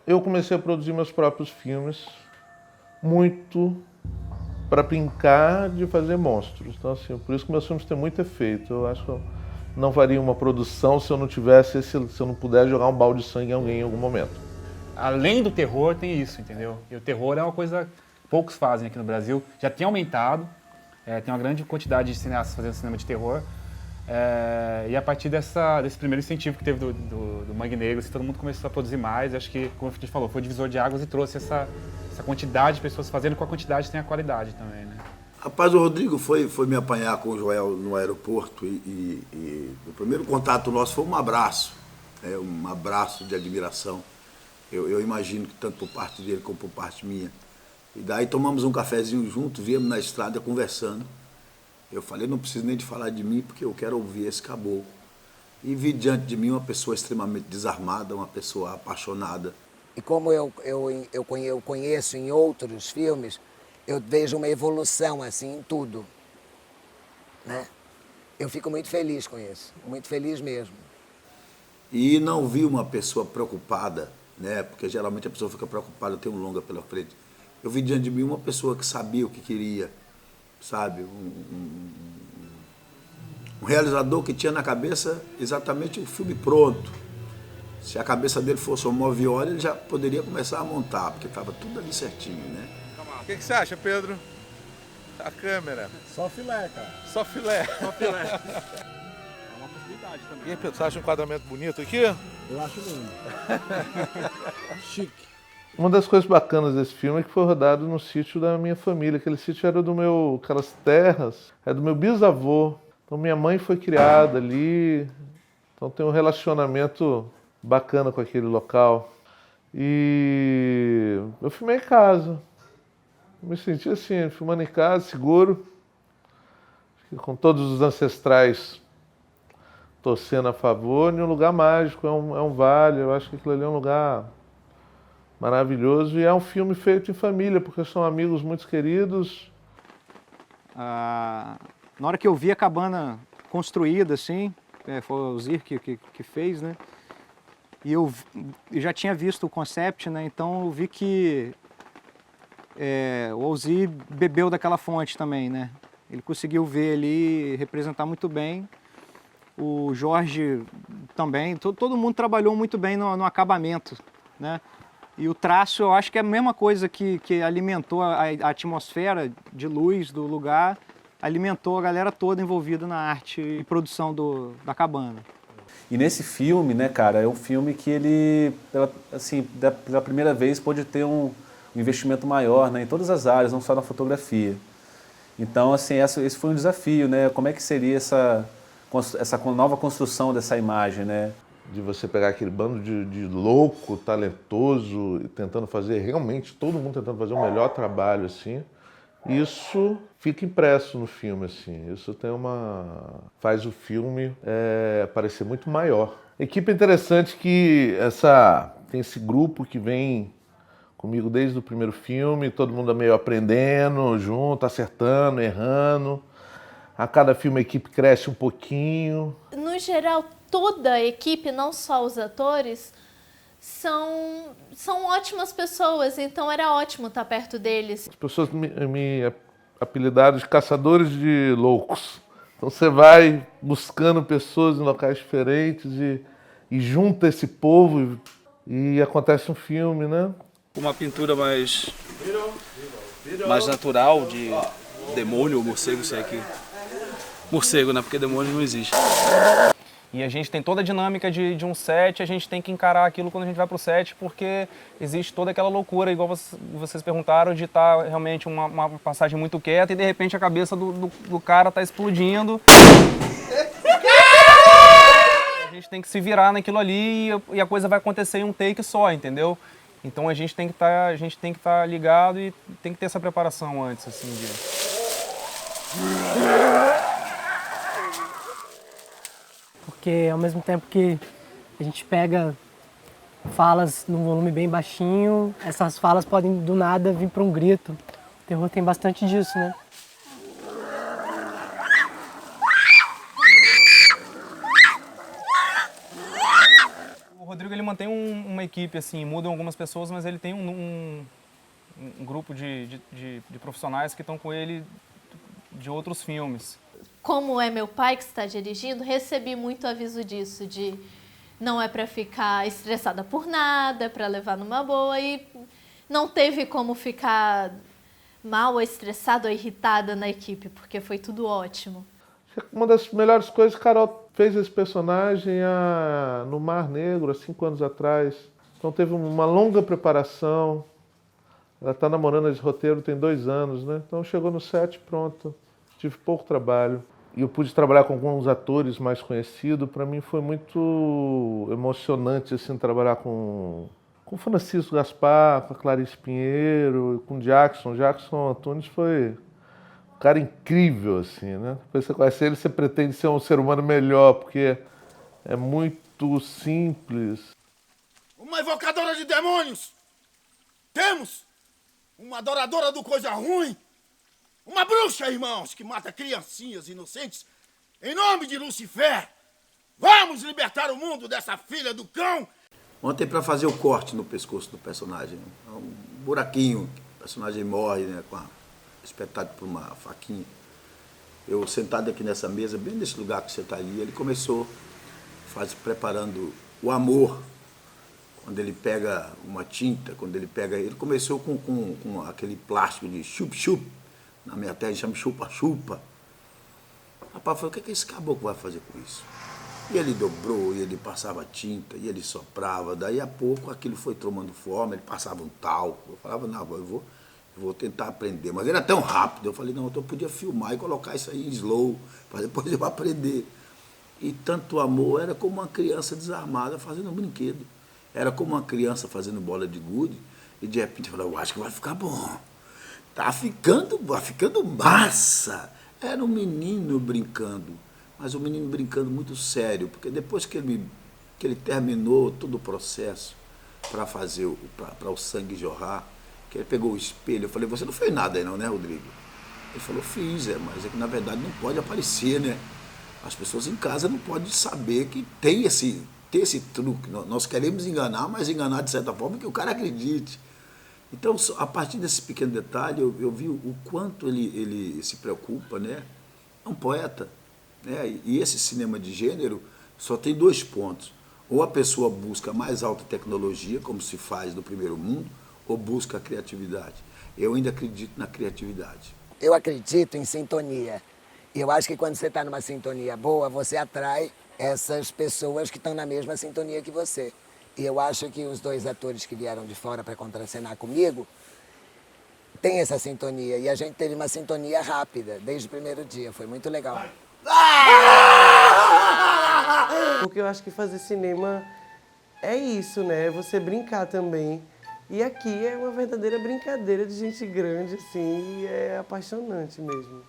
Eu comecei a produzir meus próprios filmes muito para brincar de fazer monstros. Então, assim, por isso que meus filmes têm muito efeito. Eu acho que eu não faria uma produção se eu não tivesse, se eu não puder jogar um balde de sangue em alguém em algum momento. Além do terror, tem isso, entendeu? E o terror é uma coisa que poucos fazem aqui no Brasil. Já tem aumentado, tem uma grande quantidade de cineastas fazendo cinema de terror. E a partir desse primeiro incentivo que teve do Mangue Negro, assim, todo mundo começou a produzir mais. Acho que, como a gente falou, foi o divisor de águas e trouxe essa quantidade de pessoas fazendo, com a quantidade tem a qualidade também, né? Rapaz, o Rodrigo foi me apanhar com o Joel no aeroporto e o primeiro contato nosso foi um abraço de admiração. Eu imagino que tanto por parte dele como por parte minha. E daí tomamos um cafezinho junto, viemos na estrada conversando. Eu falei, não preciso nem de falar de mim, porque eu quero ouvir esse caboclo. E vi diante de mim uma pessoa extremamente desarmada, uma pessoa apaixonada. E como eu conheço em outros filmes, eu vejo uma evolução assim em tudo, né? Eu fico muito feliz com isso, muito feliz mesmo. E não vi uma pessoa preocupada, né? Porque geralmente a pessoa fica preocupada, tem um longa pela frente. Eu vi diante de mim uma pessoa que sabia o que queria, sabe? Um realizador que tinha na cabeça exatamente o filme pronto. Se a cabeça dele fosse uma viola, ele já poderia começar a montar, porque estava tudo ali certinho, né? O que você acha, Pedro? A câmera. Só filé, cara. Só filé. Só filé. É uma possibilidade também. E aí, Pedro, você acha um enquadramento bonito aqui? Eu acho lindo. Chique. Uma das coisas bacanas desse filme é que foi rodado no sítio da minha família. Aquele sítio era aquelas terras, era do meu bisavô. Então minha mãe foi criada ali, então tem um relacionamento bacana com aquele local. E eu filmei em casa. Eu me senti assim, filmando em casa, seguro, com todos os ancestrais torcendo a favor, em um lugar mágico, é um vale. Eu acho que aquilo ali é um lugar maravilhoso e é um filme feito em família, porque são amigos muito queridos. Na hora que eu vi a cabana construída, assim, foi o Zir que fez, né? E eu já tinha visto o concept, né? Então eu vi que o Alzir bebeu daquela fonte também, né? Ele conseguiu ver ali, representar muito bem. O Jorge também, todo mundo trabalhou muito bem no acabamento, né? E o traço, eu acho que é a mesma coisa que alimentou a atmosfera de luz do lugar, alimentou a galera toda envolvida na arte e produção da cabana. E nesse filme, né, cara, é um filme que ele, assim, pela primeira vez pôde ter um investimento maior, né, em todas as áreas, não só na fotografia. Então, assim, esse foi um desafio, né? Como é que seria essa nova construção dessa imagem, né? De você pegar aquele bando de louco, talentoso, tentando fazer, realmente todo mundo tentando fazer o melhor trabalho, assim. Isso fica impresso no filme, assim. Isso faz o filme parecer muito maior. Equipe interessante que tem esse grupo que vem comigo desde o primeiro filme, todo mundo meio aprendendo junto, acertando, errando. A cada filme a equipe cresce um pouquinho. No geral, toda a equipe, não só os atores, são ótimas pessoas, então era ótimo estar perto deles. As pessoas me apelidaram de caçadores de loucos. Então você vai buscando pessoas em locais diferentes e junta esse povo e acontece um filme, né? Uma pintura mais natural de demônio ou morcego, se é que... Morcego, né? Porque demônio não existe. E a gente tem toda a dinâmica de um set, a gente tem que encarar aquilo quando a gente vai pro set, porque existe toda aquela loucura, igual vocês perguntaram, de estar realmente uma passagem muito quieta e de repente a cabeça do cara tá explodindo. A gente tem que se virar naquilo ali e a coisa vai acontecer em um take só, entendeu? Então a gente tem que estar ligado e tem que ter essa preparação antes, assim, Porque ao mesmo tempo que a gente pega falas num volume bem baixinho, essas falas podem do nada vir para um grito terror tem bastante disso, né? O Rodrigo, ele mantém uma equipe, assim, mudam algumas pessoas, mas ele tem um grupo de profissionais que estão com ele de outros filmes. Como é meu pai que está dirigindo, recebi muito aviso disso, de não é para ficar estressada por nada, é para levar numa boa, e não teve como ficar mal ou estressada ou irritada na equipe, porque foi tudo ótimo. Uma das melhores coisas, Carol fez esse personagem no Mar Negro, há 5 anos atrás. Então teve uma longa preparação. Ela está namorando esse roteiro tem 2 anos, né? Então chegou no set, pronto. Tive pouco trabalho. E eu pude trabalhar com alguns atores mais conhecidos. Para mim foi muito emocionante assim, trabalhar com Francisco Gaspar, com a Clarice Pinheiro, com Jackson. Jackson Antunes foi um cara incrível, assim, né? Depois você conhece ele, você pretende ser um ser humano melhor, porque é muito simples. Uma evocadora de demônios! Temos uma adoradora do coisa ruim! Uma bruxa, irmãos, que mata criancinhas inocentes em nome de Lucifer! Vamos libertar o mundo dessa filha do cão! Ontem, para fazer o corte no pescoço do personagem, um buraquinho, o personagem morre, né, espetado por uma faquinha. Eu sentado aqui nessa mesa, bem nesse lugar que você está ali, ele começou preparando o amor. Quando ele pega uma tinta, ele começou com aquele plástico de chup-chup, na minha terra chama chupa-chupa. Rapaz, falou, o que esse caboclo vai fazer com isso? E ele dobrou, e ele passava tinta, e ele soprava. Daí a pouco aquilo foi tomando forma, ele passava um talco. Eu falava, não, eu vou tentar aprender. Mas ele era tão rápido, eu falei, não, eu podia filmar e colocar isso aí em slow, para depois eu aprender. E tanto amor era como uma criança desarmada fazendo um brinquedo. Era como uma criança fazendo bola de gude, e de repente eu falei, eu acho que vai ficar bom. Tá ficando massa. Era um menino brincando, mas um menino brincando muito sério, porque depois que ele terminou todo o processo para o sangue jorrar, que ele pegou o espelho, eu falei, você não fez nada aí não, né, Rodrigo? Ele falou, fiz, mas é que na verdade não pode aparecer, né? As pessoas em casa não podem saber que tem esse truque. Nós queremos enganar, mas enganar de certa forma que o cara acredite. Então, a partir desse pequeno detalhe, eu vi o quanto ele se preocupa, né? É um poeta, né? E esse cinema de gênero só tem 2 pontos. Ou a pessoa busca a mais alta tecnologia, como se faz no primeiro mundo, ou busca a criatividade. Eu ainda acredito na criatividade. Eu acredito em sintonia. E eu acho que quando você está numa sintonia boa, você atrai essas pessoas que estão na mesma sintonia que você. E eu acho que os 2 atores que vieram de fora para contracenar comigo têm essa sintonia. E a gente teve uma sintonia rápida, desde o primeiro dia. Foi muito legal. Porque eu acho que fazer cinema é isso, né? É você brincar também. E aqui é uma verdadeira brincadeira de gente grande, assim, e é apaixonante mesmo.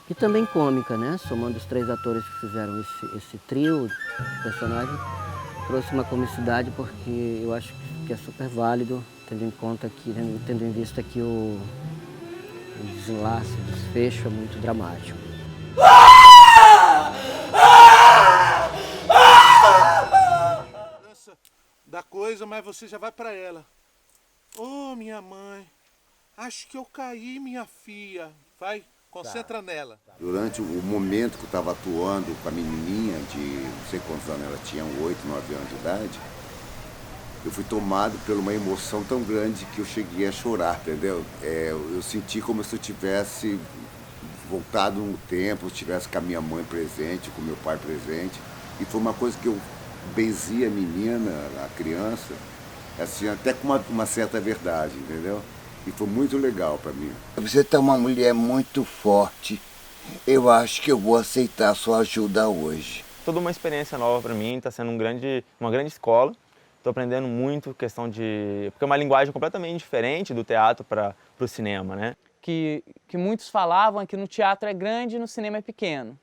E também cômica, né? Somando os 3 atores que fizeram esse trio de personagens, trouxe uma comicidade porque eu acho que é super válido, tendo em conta que, tendo em vista que o desenlace, o desfecho é muito dramático. Da coisa, mas você já vai pra ela. Oh, minha mãe, acho que eu caí, minha filha. Vai, concentra nela. Durante o momento que eu estava atuando com a menininha de não sei quantos anos ela tinha, 8, 9 anos de idade, eu fui tomado por uma emoção tão grande que eu cheguei a chorar, entendeu? Eu senti como se eu tivesse voltado no tempo, se estivesse com a minha mãe presente, com o meu pai presente. E foi uma coisa que eu benzi a menina, a criança, assim, até com uma certa verdade, entendeu? E foi muito legal para mim. Você tá uma mulher muito forte. Eu acho que eu vou aceitar a sua ajuda hoje. Toda uma experiência nova para mim, está sendo uma grande escola. Estou aprendendo muito questão de... Porque é uma linguagem completamente diferente do teatro para o cinema, né? Que muitos falavam é que no teatro é grande e no cinema é pequeno.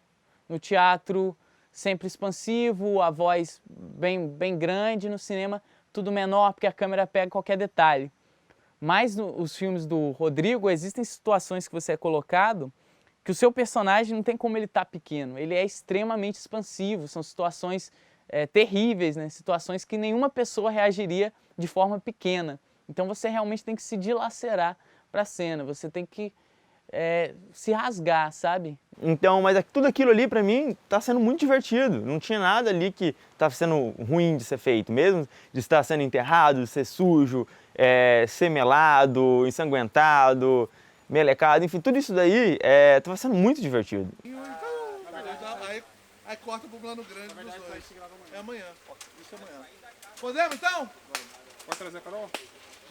No teatro sempre expansivo, a voz bem grande, no cinema tudo menor porque a câmera pega qualquer detalhe. Mas nos filmes do Rodrigo existem situações que você é colocado que o seu personagem não tem como ele estar pequeno, ele é extremamente expansivo, são situações terríveis, né? Situações que nenhuma pessoa reagiria de forma pequena. Então você realmente tem que se dilacerar para a cena, você tem que se rasgar, sabe? Então, mas tudo aquilo ali pra mim tá sendo muito divertido. Não tinha nada ali que tá sendo ruim de ser feito, mesmo de estar sendo enterrado, de ser sujo, ser melado, ensanguentado, melecado, enfim, tudo isso daí tava sendo muito divertido. Aí corta pro plano grande dos dois. É amanhã. Isso é amanhã. Podemos então? Pode trazer a Carol?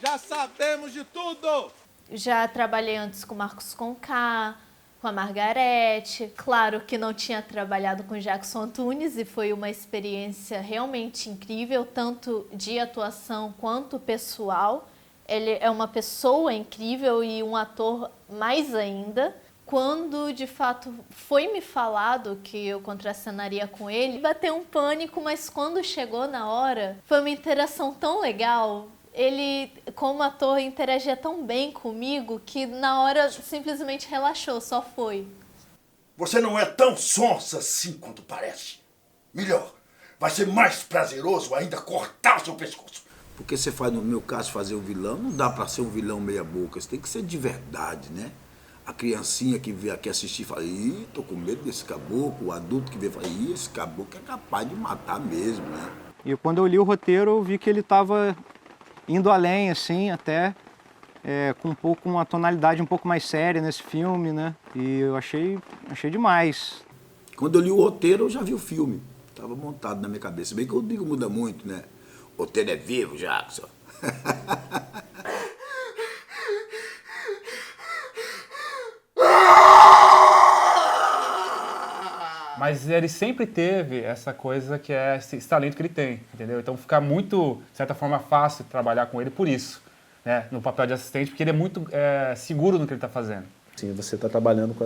Já sabemos de tudo! Já trabalhei antes com Marcos Conká, com a Margarete. Claro que não tinha trabalhado com Jackson Antunes e foi uma experiência realmente incrível, tanto de atuação quanto pessoal. Ele é uma pessoa incrível e um ator mais ainda. Quando, de fato, foi me falado que eu contracenaria com ele, bateu um pânico, mas quando chegou na hora, foi uma interação tão legal. Ele, como ator, interagia tão bem comigo que na hora simplesmente relaxou, só foi. Você não é tão sonsa assim quanto parece. Melhor, vai ser mais prazeroso ainda cortar o seu pescoço. Porque você faz, no meu caso, fazer o vilão, não dá pra ser um vilão meia boca, você tem que ser de verdade, né? A criancinha que vê aqui assistir fala, ih, tô com medo desse caboclo. O adulto que vê fala, ih, esse caboclo é capaz de matar mesmo, né? E quando eu li o roteiro, eu vi que ele estava indo além, assim, até com uma tonalidade um pouco mais séria nesse filme, né? E eu achei demais. Quando eu li o roteiro, eu já vi o filme. Tava montado na minha cabeça. Bem que o Rodrigo muda muito, né? O roteiro é vivo, Jackson. Mas ele sempre teve essa coisa que é esse talento que ele tem, entendeu? Então fica muito, de certa forma, fácil trabalhar com ele por isso, né? No papel de assistente, porque ele é muito seguro no que ele está fazendo. Sim, você está trabalhando com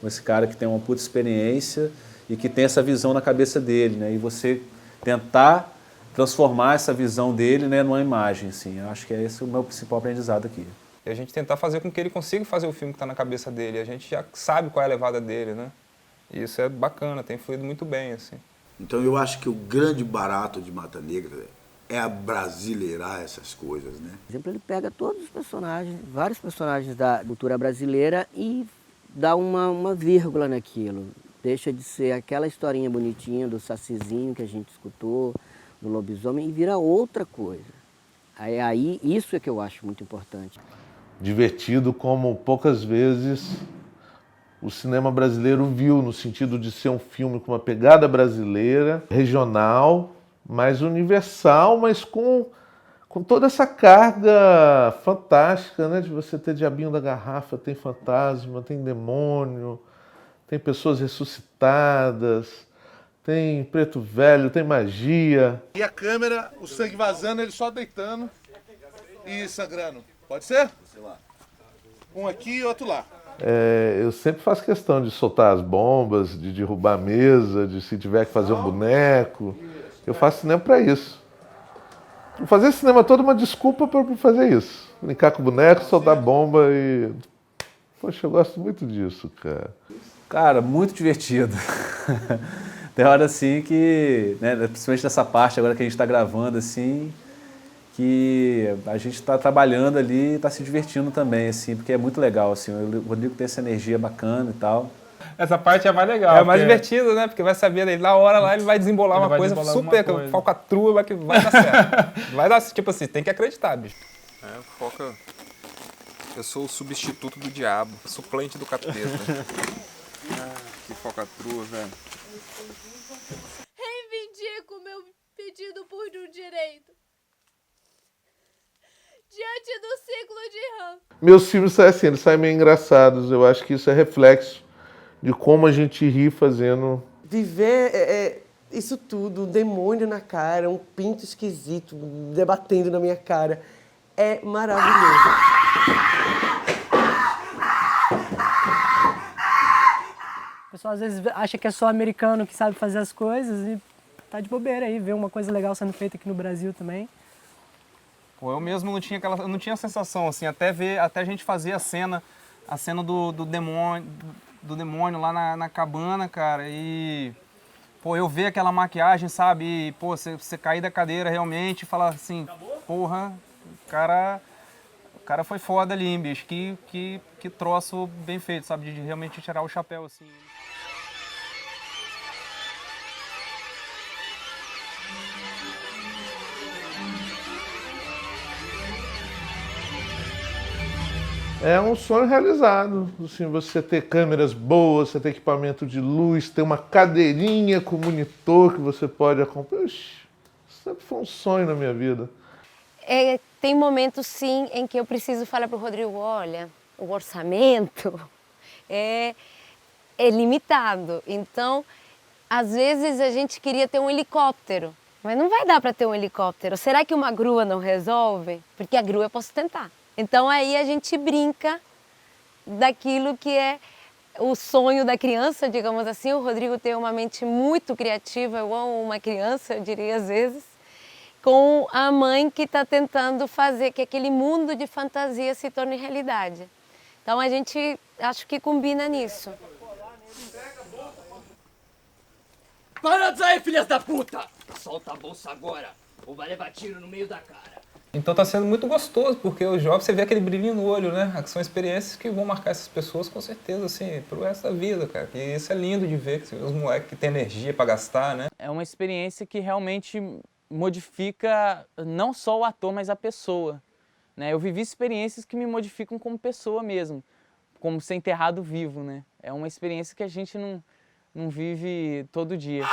esse cara que tem uma puta experiência e que tem essa visão na cabeça dele, né? E você tentar transformar essa visão dele, né, numa imagem, assim. Eu acho que é esse o meu principal aprendizado aqui. E a gente tentar fazer com que ele consiga fazer o filme que está na cabeça dele. A gente já sabe qual é a levada dele, né? E isso é bacana, tem fluído muito bem, assim. Então eu acho que o grande barato de Mata Negra é abrasileirar essas coisas, né? Por exemplo, ele pega todos os personagens, vários personagens da cultura brasileira e dá uma vírgula naquilo. Deixa de ser aquela historinha bonitinha do sacizinho que a gente escutou, do lobisomem, e vira outra coisa. Aí isso é que eu acho muito importante. Divertido como poucas vezes o cinema brasileiro viu, no sentido de ser um filme com uma pegada brasileira, regional, mas universal, mas com toda essa carga fantástica, né? De você ter Diabinho da Garrafa, tem fantasma, tem demônio, tem pessoas ressuscitadas, tem preto velho, tem magia. E a câmera, o sangue vazando, ele só deitando e sangrando. Pode ser? Um aqui e outro lá. Eu sempre faço questão de soltar as bombas, de derrubar a mesa, de se tiver que fazer um boneco. Eu faço cinema para isso. Fazer cinema todo é uma desculpa para fazer isso. Brincar com o boneco, soltar bomba e... Poxa, eu gosto muito disso, cara. Cara, muito divertido. Tem hora assim que, né, principalmente nessa parte agora que a gente está gravando, assim, que a gente está trabalhando ali e está se divertindo também, assim, porque é muito legal, assim, o Rodrigo tem essa energia bacana e tal. Essa parte é mais legal. É mais divertido, né? Porque vai saber dele, na hora lá ele vai desembolar uma coisa super falcatrua, que vai dar certo. Vai dar, tipo assim, tem que acreditar, bicho. Foca... Eu sou o substituto do diabo, suplente do capeta. Que falcatrua, velho. Reivindico meu pedido por um direito. Diante do ciclo de Ram. Meus filmes saem assim, eles saem meio engraçados. Eu acho que isso é reflexo de como a gente ri fazendo. Viver isso tudo, um demônio na cara, um pinto esquisito debatendo na minha cara, é maravilhoso. O pessoal às vezes acha que é só americano que sabe fazer as coisas e tá de bobeira aí, ver uma coisa legal sendo feita aqui no Brasil também. Pô, eu mesmo não tinha eu não tinha a sensação, assim, até a gente fazer a cena do demônio lá na cabana, cara, e pô, eu ver aquela maquiagem, sabe, e, pô, você cair da cadeira realmente e falar assim, porra, o cara foi foda ali, bicho, que troço bem feito, sabe, de realmente tirar o chapéu, assim. É um sonho realizado, assim, você ter câmeras boas, você ter equipamento de luz, ter uma cadeirinha com monitor que você pode acompanhar. Isso sempre foi um sonho na minha vida. Tem momentos, sim, em que eu preciso falar para o Rodrigo, olha, o orçamento é limitado. Então, às vezes a gente queria ter um helicóptero, mas não vai dar para ter um helicóptero. Será que uma grua não resolve? Porque a grua eu posso tentar. Então aí a gente brinca daquilo que é o sonho da criança, digamos assim. O Rodrigo tem uma mente muito criativa, igual uma criança, eu diria às vezes, com a mãe que está tentando fazer que aquele mundo de fantasia se torne realidade. Então a gente acho que combina nisso. Para aí, filhas da puta! Solta a bolsa agora, ou vai levar tiro no meio da cara. Então tá sendo muito gostoso, porque os jovens, você vê aquele brilhinho no olho, né? São experiências que vão marcar essas pessoas com certeza, assim, pro resto da vida, cara. E isso é lindo de ver, que os moleques que têm energia pra gastar, né? É uma experiência que realmente modifica não só o ator, mas a pessoa, né? Eu vivi experiências que me modificam como pessoa mesmo, como ser enterrado vivo, né? É uma experiência que a gente não vive todo dia.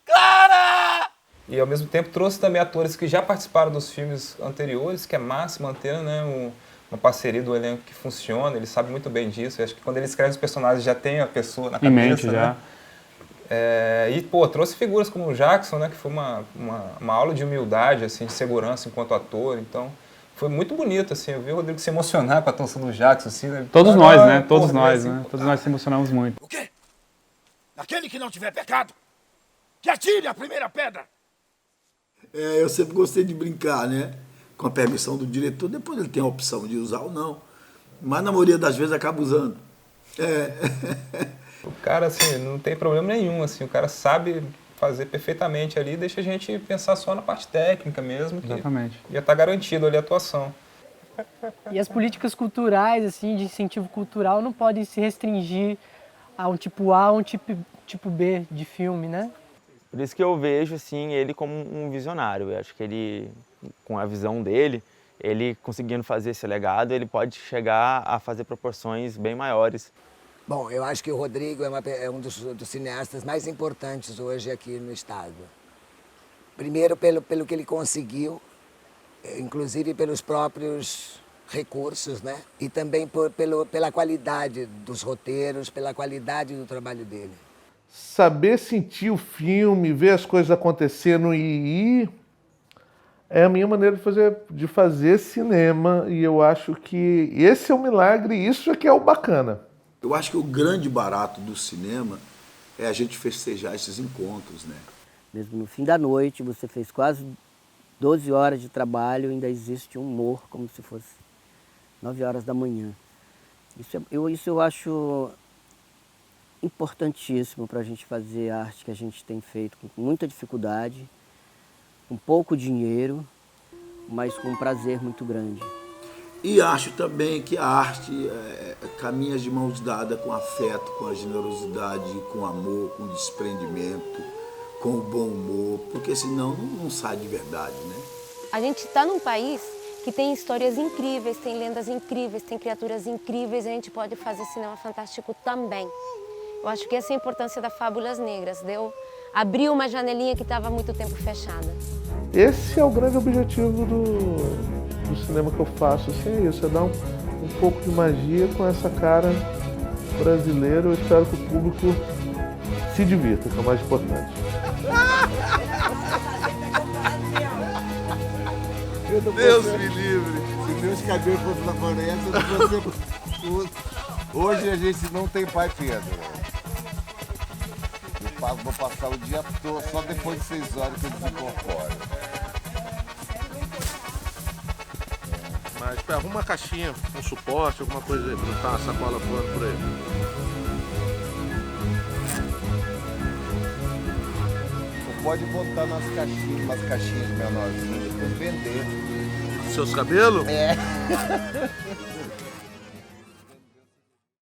Clara! E ao mesmo tempo trouxe também atores que já participaram dos filmes anteriores, que é massa manter, né, uma parceria do elenco que funciona, ele sabe muito bem disso. Eu acho que quando ele escreve os personagens já tem a pessoa na cabeça, em mente, né? já. E, pô, trouxe figuras como o Jackson, né, que foi uma aula de humildade, assim, de segurança enquanto ator. Então, foi muito bonito, assim. Eu vi o Rodrigo se emocionar com a atuação do Jackson, assim, né? Todos nós, né? Todos porra, nós, assim, né? Todos nós se emocionamos muito. O quê? Aquele que não tiver pecado, que atire a primeira pedra. Eu sempre gostei de brincar, né? Com a permissão do diretor, depois ele tem a opção de usar ou não. Mas na maioria das vezes acaba usando. O cara, assim, não tem problema nenhum, assim, o cara sabe fazer perfeitamente ali, deixa a gente pensar só na parte técnica mesmo, que Exatamente. já está garantido ali a atuação. E as políticas culturais, assim, de incentivo cultural não podem se restringir a um tipo A ou um tipo B de filme, né? Por isso que eu vejo, assim, ele como um visionário. Eu acho que ele, com a visão dele, ele conseguindo fazer esse legado, ele pode chegar a fazer proporções bem maiores. Bom, eu acho que o Rodrigo é um dos cineastas mais importantes hoje aqui no estado. Primeiro pelo que ele conseguiu, inclusive pelos próprios recursos, né? E também pela qualidade dos roteiros, pela qualidade do trabalho dele. Saber sentir o filme, ver as coisas acontecendo e ir, é a minha maneira de fazer cinema, e eu acho que esse é o milagre, isso é que é o bacana. Eu acho que o grande barato do cinema é a gente festejar esses encontros, né? Mesmo no fim da noite, você fez quase 12 horas de trabalho, ainda existe um humor como se fosse 9 horas da manhã. Isso eu acho importantíssimo para a gente fazer a arte que a gente tem feito com muita dificuldade, com pouco dinheiro, mas com um prazer muito grande. E acho também que a arte caminha de mãos dadas com afeto, com a generosidade, com amor, com desprendimento, com o bom humor, porque senão não sai de verdade, né? A gente está num país que tem histórias incríveis, tem lendas incríveis, tem criaturas incríveis, e a gente pode fazer cinema fantástico também. Eu acho que essa é a importância da Fábulas Negras, deu abrir uma janelinha que estava há muito tempo fechada. Esse é o grande objetivo do cinema que eu faço, assim, é isso, é dar um pouco de magia com essa cara brasileira. Eu espero que o público se divirta, que é o mais importante. Deus me livre. Se meus cabelos fossem na floresta, você... Hoje a gente não tem pai Pedro. Eu vou passar o dia todo, só depois de 6 horas que eu desincorporo. Mas arruma uma caixinha, um suporte, alguma coisa aí, pra não estar uma sacola voando por aí. Pode botar umas caixinhas menorzinhas e depois vender. Seus cabelos? É.